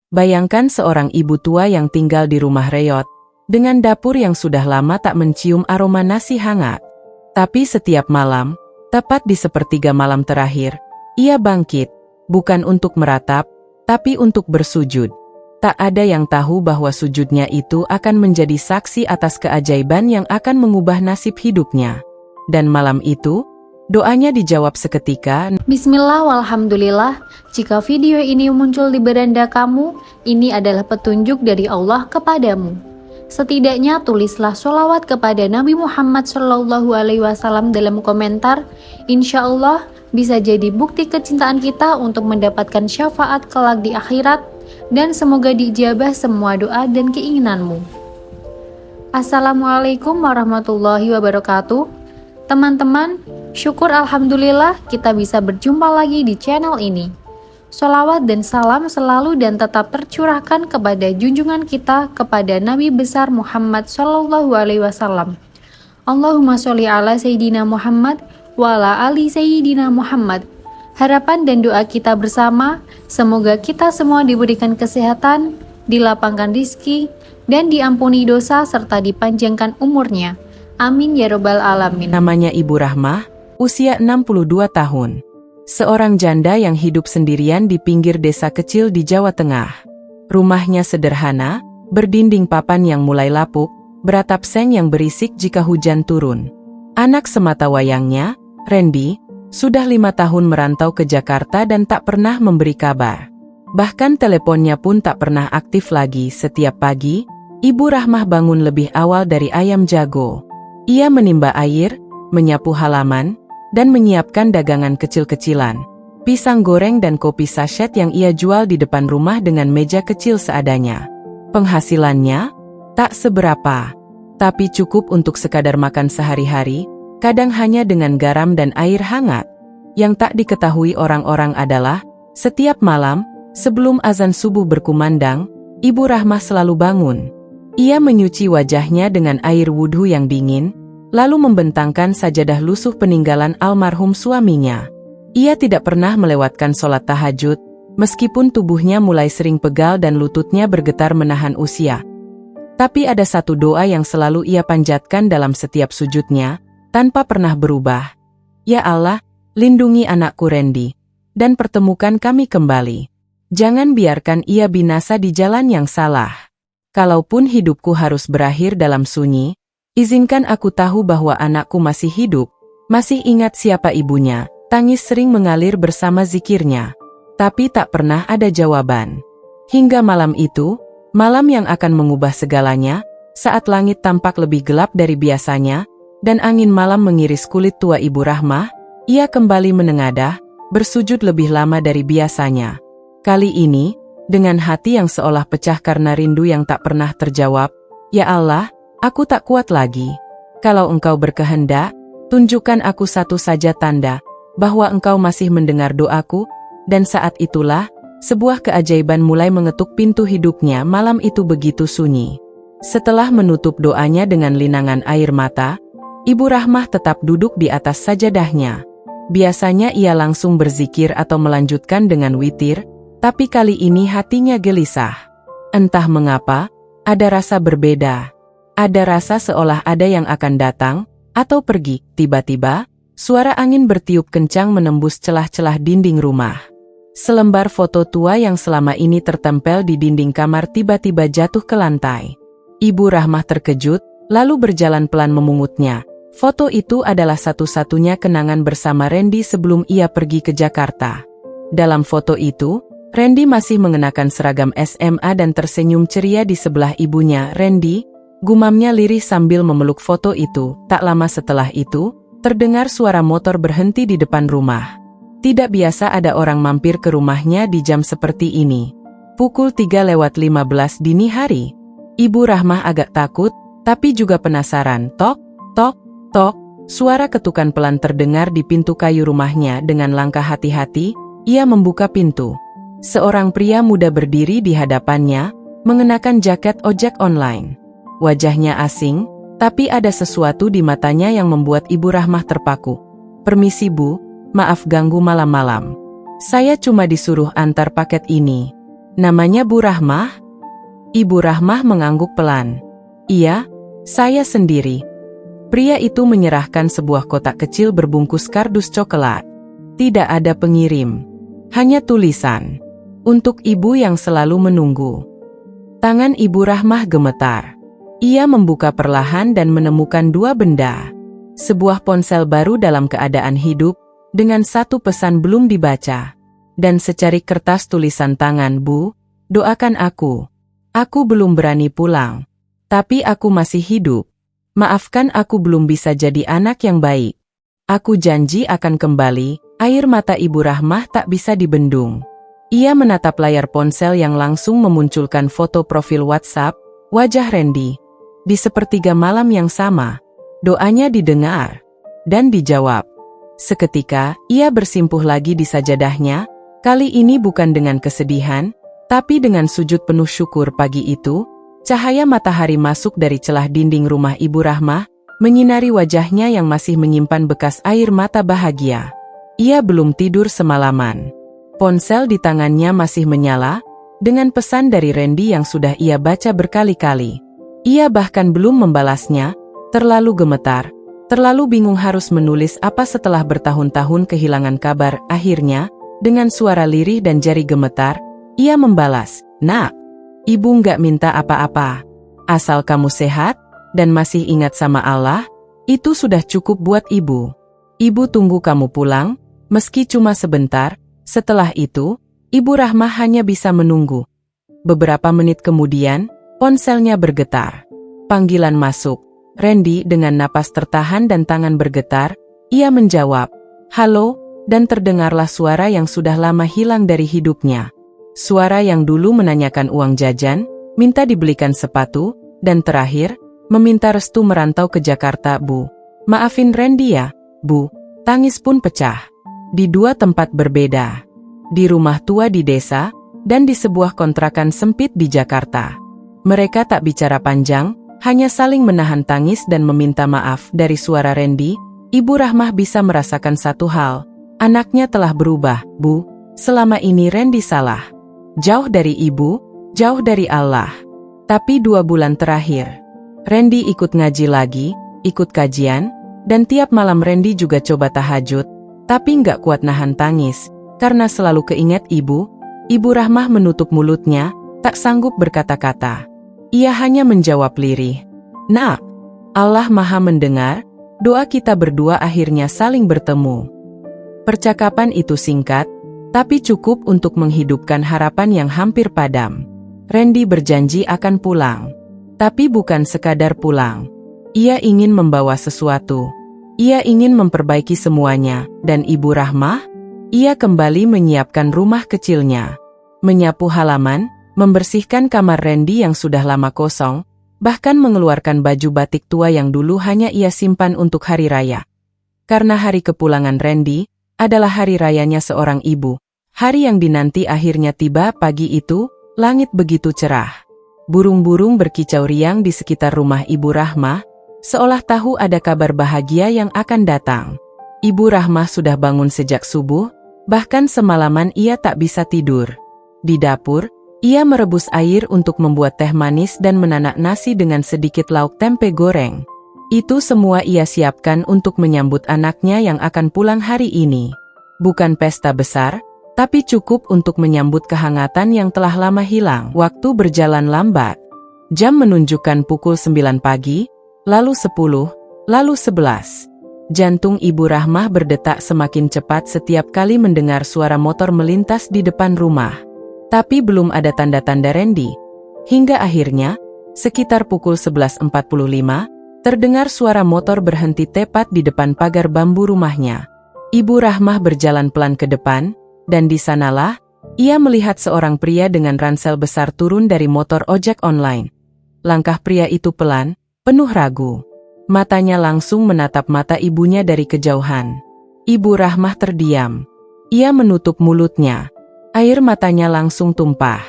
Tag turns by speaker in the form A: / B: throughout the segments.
A: Bayangkan seorang ibu tua yang tinggal di rumah reot, dengan dapur yang sudah lama tak mencium aroma nasi hangat. Tapi setiap malam, tepat di sepertiga malam terakhir, ia bangkit, bukan untuk meratap, tapi untuk bersujud. Tak ada yang tahu bahwa sujudnya itu akan menjadi saksi atas keajaiban yang akan mengubah nasib hidupnya. Dan malam itu, doanya dijawab seketika.
B: Bismillah walhamdulillah, jika video ini muncul di beranda kamu, ini adalah petunjuk dari Allah kepadamu. Setidaknya tulislah sholawat kepada Nabi Muhammad SAW dalam komentar. Insya Allah bisa jadi bukti kecintaan kita untuk mendapatkan syafaat kelak di akhirat, dan semoga diijabah semua doa dan keinginanmu. Assalamualaikum warahmatullahi wabarakatuh. Teman-teman, syukur alhamdulillah kita bisa berjumpa lagi di channel ini. Sholawat dan salam selalu dan tetap tercurahkan kepada junjungan kita, kepada Nabi besar Muhammad SAW. Allahumma sholli ala Sayyidina Muhammad wa ala ali Sayyidina Muhammad. Harapan dan doa kita bersama, semoga kita semua diberikan kesehatan, dilapangkan rizki, dan diampuni dosa serta dipanjangkan umurnya. Amin ya robbal alamin.
A: Namanya Ibu Rahmah, usia 62 tahun. Seorang janda yang hidup sendirian di pinggir desa kecil di Jawa Tengah. Rumahnya sederhana, berdinding papan yang mulai lapuk, beratap seng yang berisik jika hujan turun. Anak semata wayangnya, Randy, sudah 5 tahun merantau ke Jakarta dan tak pernah memberi kabar. Bahkan teleponnya pun tak pernah aktif lagi. Setiap pagi, Ibu Rahmah bangun lebih awal dari ayam jago. Ia menimba air, menyapu halaman, dan menyiapkan dagangan kecil-kecilan. Pisang goreng dan kopi sachet yang ia jual di depan rumah dengan meja kecil seadanya. Penghasilannya tak seberapa, tapi cukup untuk sekadar makan sehari-hari, kadang hanya dengan garam dan air hangat. Yang tak diketahui orang-orang adalah, setiap malam, sebelum azan subuh berkumandang, Ibu Rahmah selalu bangun. Ia menyuci wajahnya dengan air wudhu yang dingin, lalu membentangkan sajadah lusuh peninggalan almarhum suaminya. Ia tidak pernah melewatkan sholat tahajud, meskipun tubuhnya mulai sering pegal dan lututnya bergetar menahan usia. Tapi ada satu doa yang selalu ia panjatkan dalam setiap sujudnya, tanpa pernah berubah. Ya Allah, lindungi anakku Randy, dan pertemukan kami kembali. Jangan biarkan ia binasa di jalan yang salah. Kalaupun hidupku harus berakhir dalam sunyi, izinkan aku tahu bahwa anakku masih hidup, masih ingat siapa ibunya. Tangis sering mengalir bersama zikirnya, tapi tak pernah ada jawaban. Hingga malam itu, malam yang akan mengubah segalanya, saat langit tampak lebih gelap dari biasanya, dan angin malam mengiris kulit tua Ibu Rahmah, ia kembali menengadah, bersujud lebih lama dari biasanya. Kali ini, dengan hati yang seolah pecah karena rindu yang tak pernah terjawab, Ya Allah, aku tak kuat lagi. Kalau Engkau berkehendak, tunjukkan aku satu saja tanda, bahwa Engkau masih mendengar doaku, dan saat itulah, sebuah keajaiban mulai mengetuk pintu hidupnya. Malam itu begitu sunyi. Setelah menutup doanya dengan linangan air mata, Ibu Rahmah tetap duduk di atas sajadahnya. Biasanya ia langsung berzikir atau melanjutkan dengan witir, tapi kali ini hatinya gelisah. Entah mengapa, ada rasa berbeda. Ada rasa seolah ada yang akan datang, atau pergi. Tiba-tiba, suara angin bertiup kencang menembus celah-celah dinding rumah. Selembar foto tua yang selama ini tertempel di dinding kamar tiba-tiba jatuh ke lantai. Ibu Rahmah terkejut, lalu berjalan pelan memungutnya. Foto itu adalah satu-satunya kenangan bersama Randy sebelum ia pergi ke Jakarta. Dalam foto itu, Randy masih mengenakan seragam SMA dan tersenyum ceria di sebelah ibunya. Randy, gumamnya lirih sambil memeluk foto itu. Tak lama setelah itu, terdengar suara motor berhenti di depan rumah. Tidak biasa ada orang mampir ke rumahnya di jam seperti ini. Pukul 3:15 dini hari. Ibu Rahmah agak takut, tapi juga penasaran. Tok, tok, tok, suara ketukan pelan terdengar di pintu kayu rumahnya. Dengan langkah hati-hati, ia membuka pintu. Seorang pria muda berdiri di hadapannya, mengenakan jaket ojek online. Wajahnya asing, tapi ada sesuatu di matanya yang membuat Ibu Rahmah terpaku. Permisi Bu, maaf ganggu malam-malam. Saya cuma disuruh antar paket ini. Namanya Bu Rahmah? Ibu Rahmah mengangguk pelan. Iya, saya sendiri. Pria itu menyerahkan sebuah kotak kecil berbungkus kardus coklat. Tidak ada pengirim. Hanya tulisan. Untuk ibu yang selalu menunggu. Tangan Ibu Rahmah gemetar. Ia membuka perlahan dan menemukan dua benda. Sebuah ponsel baru dalam keadaan hidup, dengan satu pesan belum dibaca. Dan secari kertas tulisan tangan, Bu, doakan aku. Aku belum berani pulang. Tapi aku masih hidup. Maafkan aku belum bisa jadi anak yang baik. Aku janji akan kembali. Air mata Ibu Rahmah tak bisa dibendung. Ia menatap layar ponsel yang langsung memunculkan foto profil WhatsApp, wajah Randy. Di sepertiga malam yang sama, doanya didengar dan dijawab. Seketika, ia bersimpuh lagi di sajadahnya, kali ini bukan dengan kesedihan, tapi dengan sujud penuh syukur. Pagi itu, cahaya matahari masuk dari celah dinding rumah Ibu Rahmah, menyinari wajahnya yang masih menyimpan bekas air mata bahagia. Ia belum tidur semalaman. Ponsel di tangannya masih menyala, dengan pesan dari Randy yang sudah ia baca berkali-kali. Ia bahkan belum membalasnya, terlalu gemetar, terlalu bingung harus menulis apa setelah bertahun-tahun kehilangan kabar. Akhirnya, dengan suara lirih dan jari gemetar, ia membalas, "Nak, Ibu nggak minta apa-apa. Asal kamu sehat, dan masih ingat sama Allah, itu sudah cukup buat Ibu. Ibu tunggu kamu pulang, meski cuma sebentar." Setelah itu, Ibu Rahmah hanya bisa menunggu. Beberapa menit kemudian, ponselnya bergetar. Panggilan masuk. Randy dengan napas tertahan dan tangan bergetar, ia menjawab, "Halo," dan terdengarlah suara yang sudah lama hilang dari hidupnya. Suara yang dulu menanyakan uang jajan, minta dibelikan sepatu, dan terakhir, meminta restu merantau ke Jakarta. "Bu, maafin Randy ya, Bu." Tangis pun pecah. Di dua tempat berbeda. Di rumah tua di desa, dan di sebuah kontrakan sempit di Jakarta. Mereka tak bicara panjang, hanya saling menahan tangis dan meminta maaf. Dari suara Randy, Ibu Rahmah bisa merasakan satu hal. Anaknya telah berubah. "Bu, selama ini Randy salah. Jauh dari Ibu, jauh dari Allah." Tapi 2 bulan terakhir, Randy ikut ngaji lagi, ikut kajian, dan tiap malam Randy juga coba tahajud, tapi nggak kuat nahan tangis, karena selalu keinget Ibu. Ibu Rahmah menutup mulutnya, tak sanggup berkata-kata. Ia hanya menjawab lirih, "Nak, Allah Maha mendengar, doa kita berdua." Akhirnya saling bertemu. Percakapan itu singkat, tapi cukup untuk menghidupkan harapan yang hampir padam. Randy berjanji akan pulang. Tapi bukan sekadar pulang. Ia ingin membawa sesuatu. Ia ingin memperbaiki semuanya, dan Ibu Rahmah? Ia kembali menyiapkan rumah kecilnya. Menyapu halaman, membersihkan kamar Randy yang sudah lama kosong, bahkan mengeluarkan baju batik tua yang dulu hanya ia simpan untuk hari raya. Karena hari kepulangan Randy adalah hari rayanya seorang ibu. Hari yang dinanti akhirnya tiba. Pagi itu, langit begitu cerah. Burung-burung berkicau riang di sekitar rumah Ibu Rahmah, seolah tahu ada kabar bahagia yang akan datang. Ibu Rahmah sudah bangun sejak subuh, bahkan semalaman ia tak bisa tidur. Di dapur, ia merebus air untuk membuat teh manis dan menanak nasi dengan sedikit lauk tempe goreng. Itu semua ia siapkan untuk menyambut anaknya yang akan pulang hari ini. Bukan pesta besar, tapi cukup untuk menyambut kehangatan yang telah lama hilang. Waktu berjalan lambat. Jam menunjukkan pukul 9 pagi, lalu 10, lalu 11. Jantung Ibu Rahmah berdetak semakin cepat setiap kali mendengar suara motor melintas di depan rumah. Tapi belum ada tanda-tanda Randy. Hingga akhirnya, sekitar pukul 11.45, terdengar suara motor berhenti tepat di depan pagar bambu rumahnya. Ibu Rahmah berjalan pelan ke depan, dan di sanalah, ia melihat seorang pria dengan ransel besar turun dari motor ojek online. Langkah pria itu pelan, penuh ragu. Matanya langsung menatap mata ibunya dari kejauhan. Ibu Rahmah terdiam. Ia menutup mulutnya. Air matanya langsung tumpah.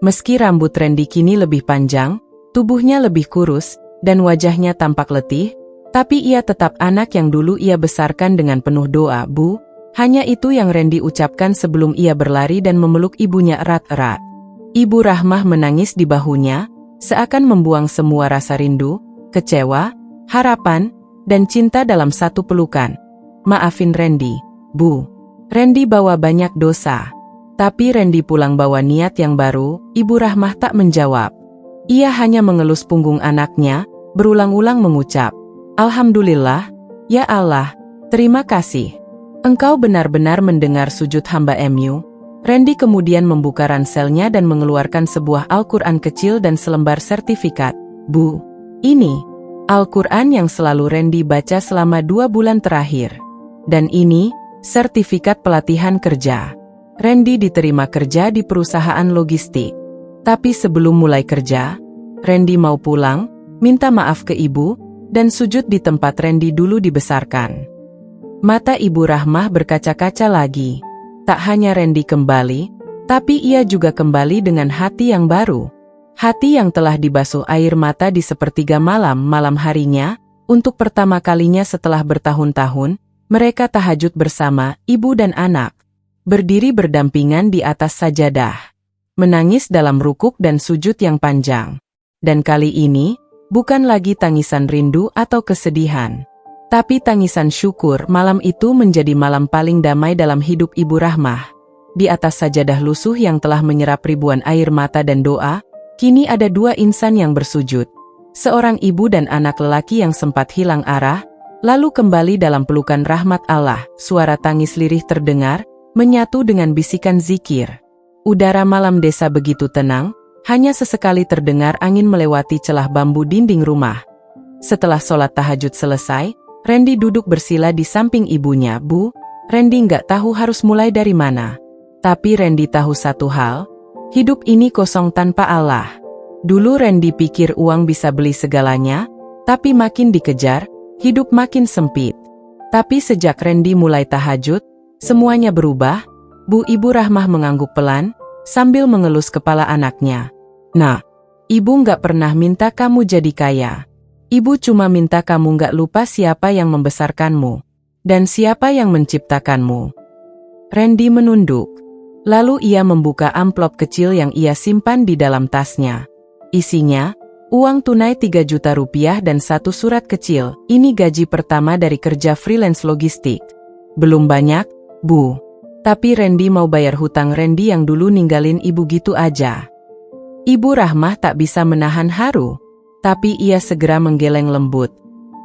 A: Meski rambut Randy kini lebih panjang, tubuhnya lebih kurus, dan wajahnya tampak letih, tapi ia tetap anak yang dulu ia besarkan dengan penuh doa. "Bu," hanya itu yang Randy ucapkan sebelum ia berlari dan memeluk ibunya erat-erat. Ibu Rahmah menangis di bahunya, seakan membuang semua rasa rindu, kecewa, harapan, dan cinta dalam satu pelukan. Maafin Randy, Bu. Randy bawa banyak dosa. Tapi Randy pulang bawa niat yang baru. Ibu Rahmah tak menjawab. Ia hanya mengelus punggung anaknya, berulang-ulang mengucap, Alhamdulillah, ya Allah, terima kasih. Engkau benar-benar mendengar sujud hamba MU. Randy kemudian membuka ranselnya dan mengeluarkan sebuah Al-Quran kecil dan selembar sertifikat. Bu, ini Al-Quran yang selalu Randy baca selama 2 bulan terakhir. Dan ini sertifikat pelatihan kerja. Randy diterima kerja di perusahaan logistik. Tapi sebelum mulai kerja, Randy mau pulang, minta maaf ke ibu, dan sujud di tempat Randy dulu dibesarkan. Mata Ibu Rahmah berkaca-kaca lagi. Tak hanya Randy kembali, tapi ia juga kembali dengan hati yang baru. Hati yang telah dibasuh air mata di sepertiga malam harinya. Untuk pertama kalinya setelah bertahun-tahun, mereka tahajud bersama, ibu dan anak. Berdiri berdampingan di atas sajadah. Menangis dalam rukuk dan sujud yang panjang. Dan kali ini, bukan lagi tangisan rindu atau kesedihan. Tapi tangisan syukur. Malam itu menjadi malam paling damai dalam hidup Ibu Rahmah. Di atas sajadah lusuh yang telah menyerap ribuan air mata dan doa, kini ada 2 insan yang bersujud. Seorang ibu dan anak lelaki yang sempat hilang arah, lalu kembali dalam pelukan rahmat Allah. Suara tangis lirih terdengar, menyatu dengan bisikan zikir. Udara malam desa begitu tenang, hanya sesekali terdengar angin melewati celah bambu dinding rumah. Setelah sholat tahajud selesai, Randy duduk bersila di samping ibunya. Bu, Randy nggak tahu harus mulai dari mana. Tapi Randy tahu satu hal, hidup ini kosong tanpa Allah. Dulu Randy pikir uang bisa beli segalanya, tapi makin dikejar, hidup makin sempit. Tapi sejak Randy mulai tahajud, semuanya berubah. Bu, Ibu Rahmah mengangguk pelan, sambil mengelus kepala anaknya. Nah, ibu nggak pernah minta kamu jadi kaya. Ibu cuma minta kamu nggak lupa siapa yang membesarkanmu, dan siapa yang menciptakanmu. Randy menunduk. Lalu ia membuka amplop kecil yang ia simpan di dalam tasnya. Isinya, uang tunai 3 juta rupiah dan 1 surat kecil. Ini gaji pertama dari kerja freelance logistik. Belum banyak, Bu. Tapi Randy mau bayar hutang Randy yang dulu ninggalin ibu gitu aja. Ibu Rahmah tak bisa menahan haru. Tapi ia segera menggeleng lembut.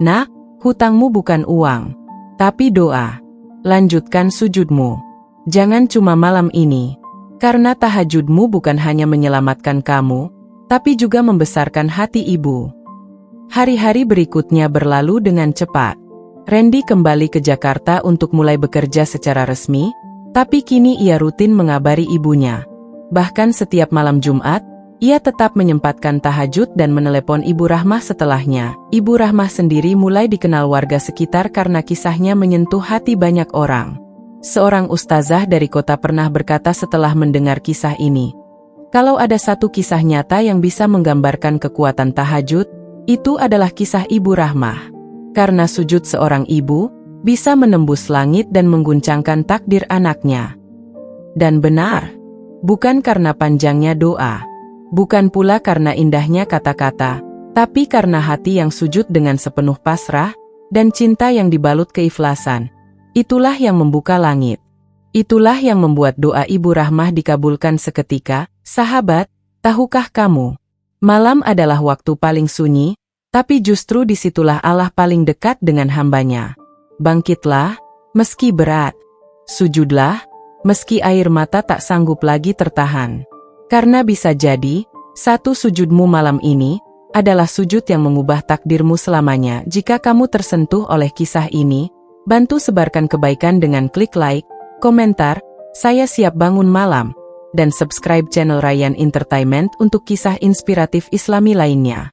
A: Nak, hutangmu bukan uang, tapi doa. Lanjutkan sujudmu. Jangan cuma malam ini. Karena tahajudmu bukan hanya menyelamatkan kamu, tapi juga membesarkan hati ibu. Hari-hari berikutnya berlalu dengan cepat. Randy kembali ke Jakarta untuk mulai bekerja secara resmi, tapi kini ia rutin mengabari ibunya. Bahkan setiap malam Jumat, ia tetap menyempatkan tahajud dan menelepon Ibu Rahmah setelahnya. Ibu Rahmah sendiri mulai dikenal warga sekitar karena kisahnya menyentuh hati banyak orang. Seorang ustazah dari kota pernah berkata setelah mendengar kisah ini, kalau ada satu kisah nyata yang bisa menggambarkan kekuatan tahajud, itu adalah kisah Ibu Rahmah. Karena sujud seorang ibu bisa menembus langit dan mengguncangkan takdir anaknya. Dan benar, bukan karena panjangnya doa, bukan pula karena indahnya kata-kata, tapi karena hati yang sujud dengan sepenuh pasrah dan cinta yang dibalut keikhlasan. Itulah yang membuka langit. Itulah yang membuat doa Ibu Rahmah dikabulkan seketika. Sahabat, tahukah kamu? Malam adalah waktu paling sunyi, tapi justru disitulah Allah paling dekat dengan hambanya. Bangkitlah, meski berat. Sujudlah, meski air mata tak sanggup lagi tertahan. Karena bisa jadi, satu sujudmu malam ini adalah sujud yang mengubah takdirmu selamanya. Jika kamu tersentuh oleh kisah ini, bantu sebarkan kebaikan dengan klik like, komentar, saya siap bangun malam, dan subscribe channel Rayyan Entertainment untuk kisah inspiratif Islami lainnya.